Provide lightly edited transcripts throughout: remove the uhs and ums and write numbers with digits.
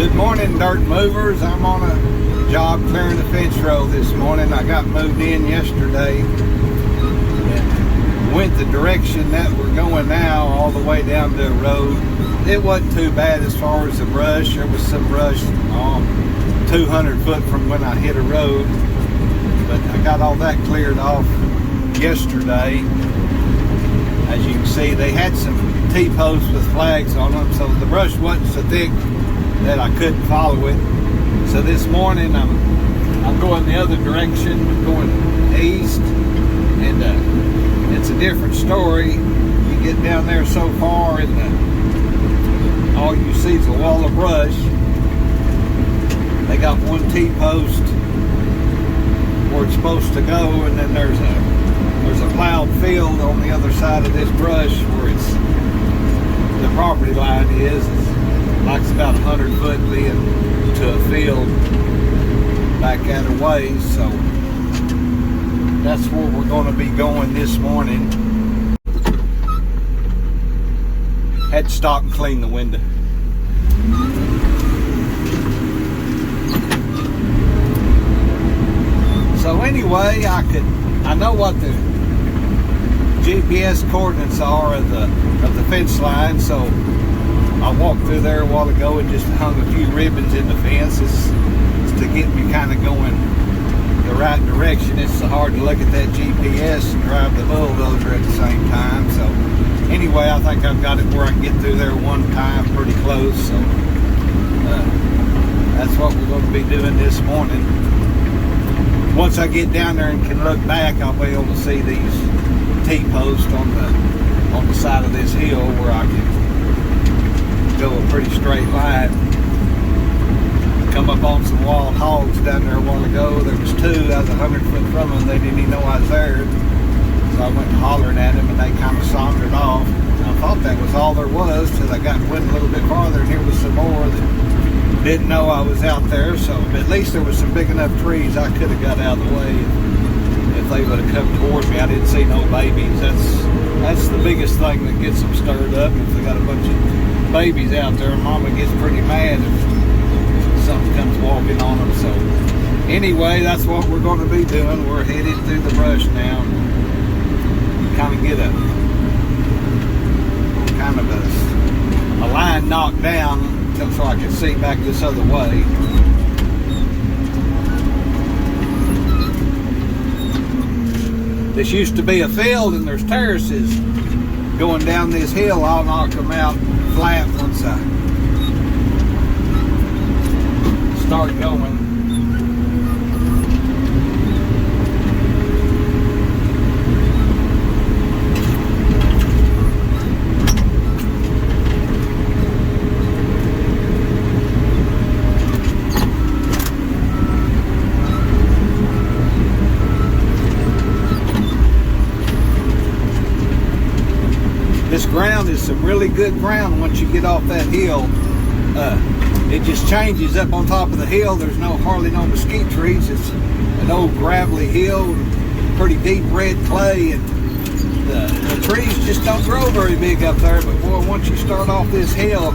Good morning, dirt movers. I'm on a job clearing the fence row this morning. I got moved in yesterday and went the direction that we're going now all the way down the road. It wasn't too bad as far as the brush. There was some brush 200 foot from when I hit a road, but I got all that cleared off yesterday. As you can see, they had some T-posts with flags on them, so the brush wasn't so thick that I couldn't follow it. So this morning I'm going the other direction, going east, and it's a different story. You get down there so far and all you see is a wall of brush. They got one T-post where it's supposed to go, and then there's a plowed field on the other side of this brush where it's the property line is. Like it's about 100 foot being to a field back out of ways, so that's where we're going to be going this morning. Had to stop and clean the window. So anyway, I know what the GPS coordinates are of the fence line, so I walked through there a while ago and just hung a few ribbons in the fence. It's to get me kind of going the right direction. It's so hard to look at that GPS and drive the bulldozer at the same time. So anyway, I think I've got it where I can get through there one time pretty close. So that's what we're going to be doing this morning. Once I get down there and can look back, I'll be able to see these T-posts on the side of this hill where I can go a pretty straight line. Come up on some wild hogs down there a while ago. There was two. I was 100 foot from them. They didn't even know I was there. So I went hollering at them and they kind of sauntered off. And I thought that was all there was till I went a little bit farther and here was some more that didn't know I was out there. So at least there was some big enough trees I could have got out of the way if they would have come towards me. I didn't see no babies. That's the biggest thing that gets them stirred up. If they got a bunch of babies out there, mama gets pretty mad if something comes walking on them. So anyway, that's what we're going to be doing. We're headed through the brush now, kind of get a line knocked down so I can see back this other way. This used to be a field and there's terraces going down this hill. I'll knock them out flat once I start going. This ground is some really good ground once you get off that hill. It just changes up on top of the hill. There's hardly no mesquite trees. It's an old gravelly hill, pretty deep red clay, and the trees just don't grow very big up there. But boy, once you start off this hill,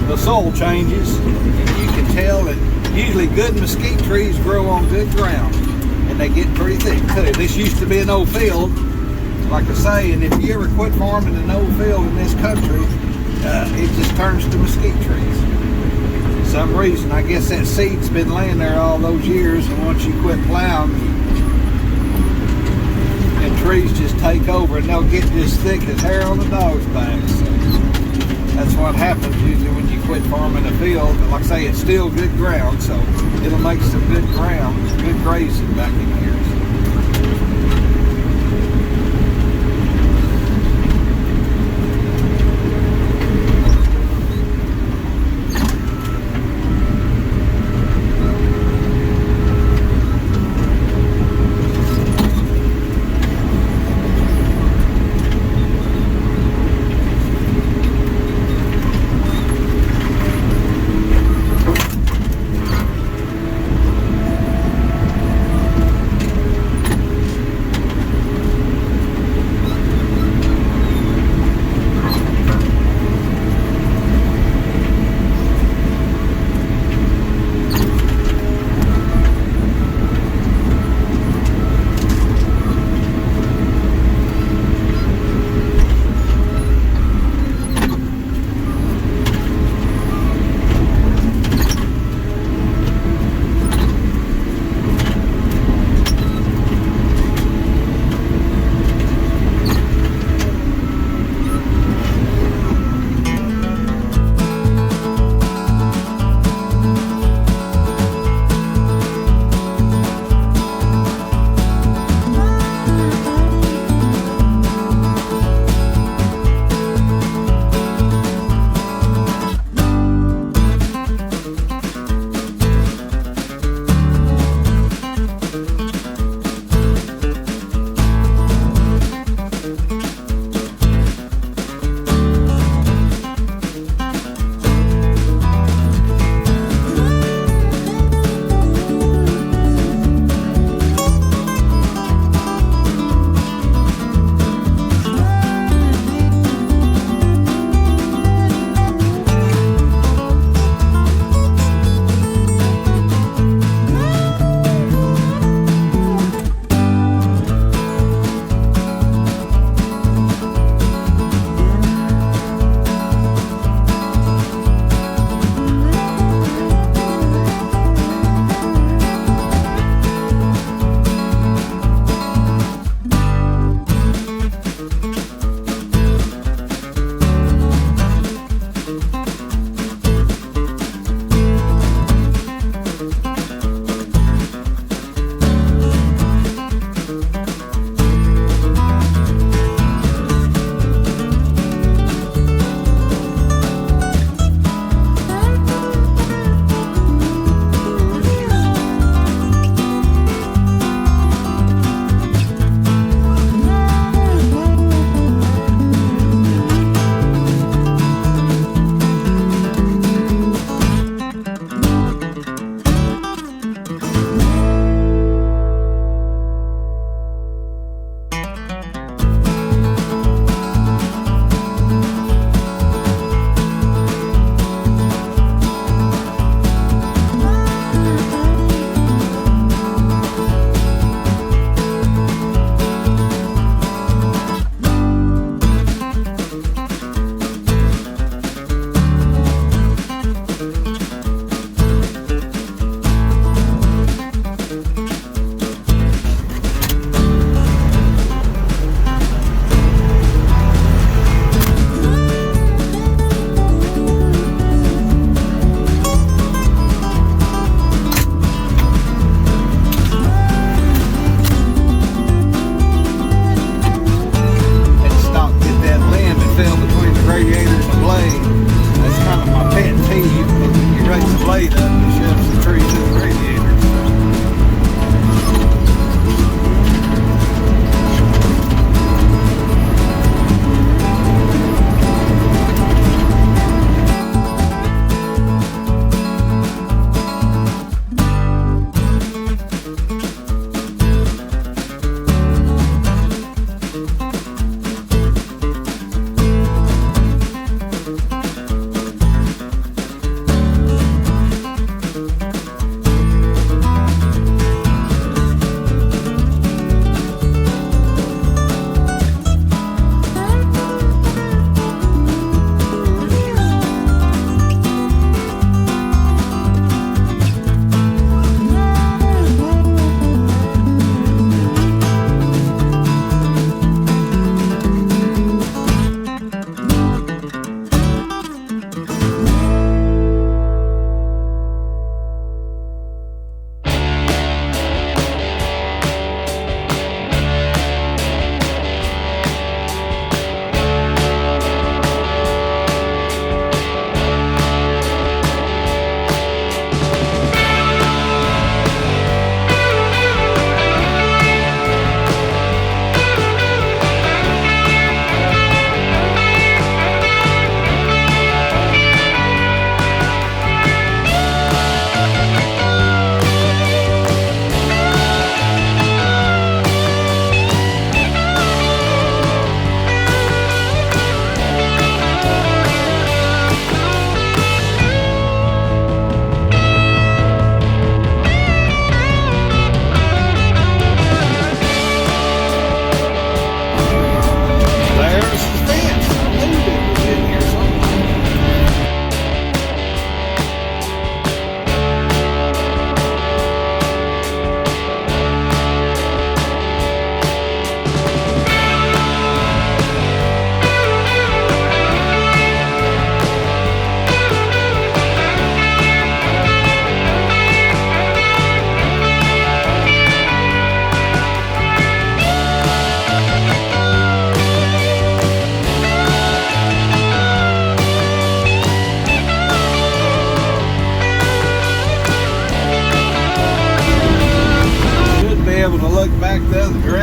the soil changes, and you can tell that usually good mesquite trees grow on good ground, and they get pretty thick too. This used to be an old field, like I say, and if you ever quit farming an old field in this country, it just turns to mesquite trees. For some reason, I guess that seed's been laying there all those years, and once you quit plowing, and trees just take over, and they'll get as thick as hair on the dog's back. So that's what happens usually when you quit farming a field. But like I say, it's still good ground, so it'll make some good ground, good grazing back in here.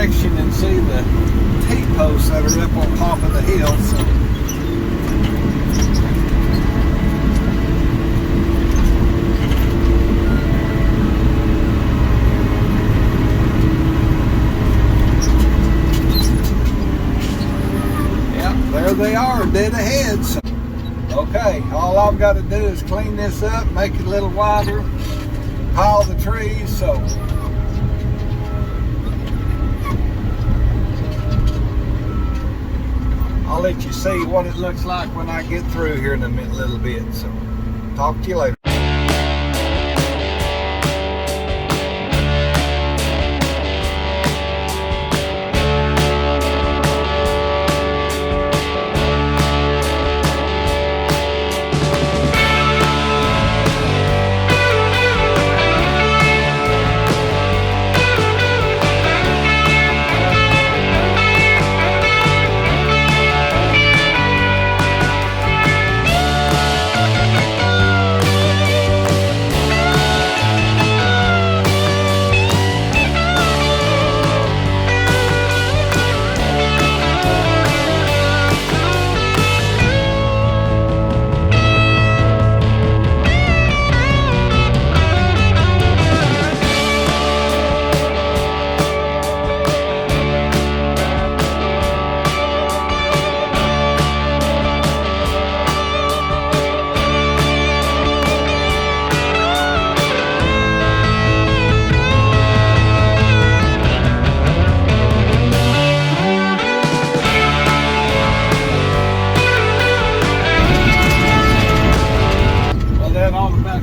direction and see the T-posts that are up on top of the hill. So yeah, there they are, dead ahead. So, okay, all I've got to do is clean this up, make it a little wider, pile the trees. So I'll let you see what it looks like when I get through here in a little bit. So talk to you later.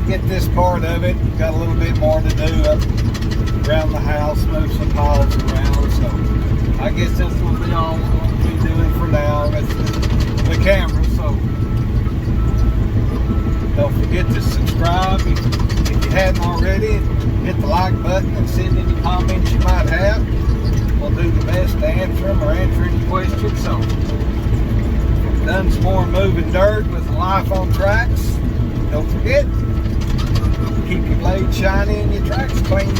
Get this part of it. Got a little bit more to do up around the house, move some piles around. So I guess this will be all we're going to be doing for now. That's the camera. So don't forget to subscribe if you hadn't already. Hit the like button and send any comments you might have. We'll do the best to answer them or answer any questions. So done some more moving dirt with Life on Tracks. Don't forget, keep your blades shiny and your tracks clean.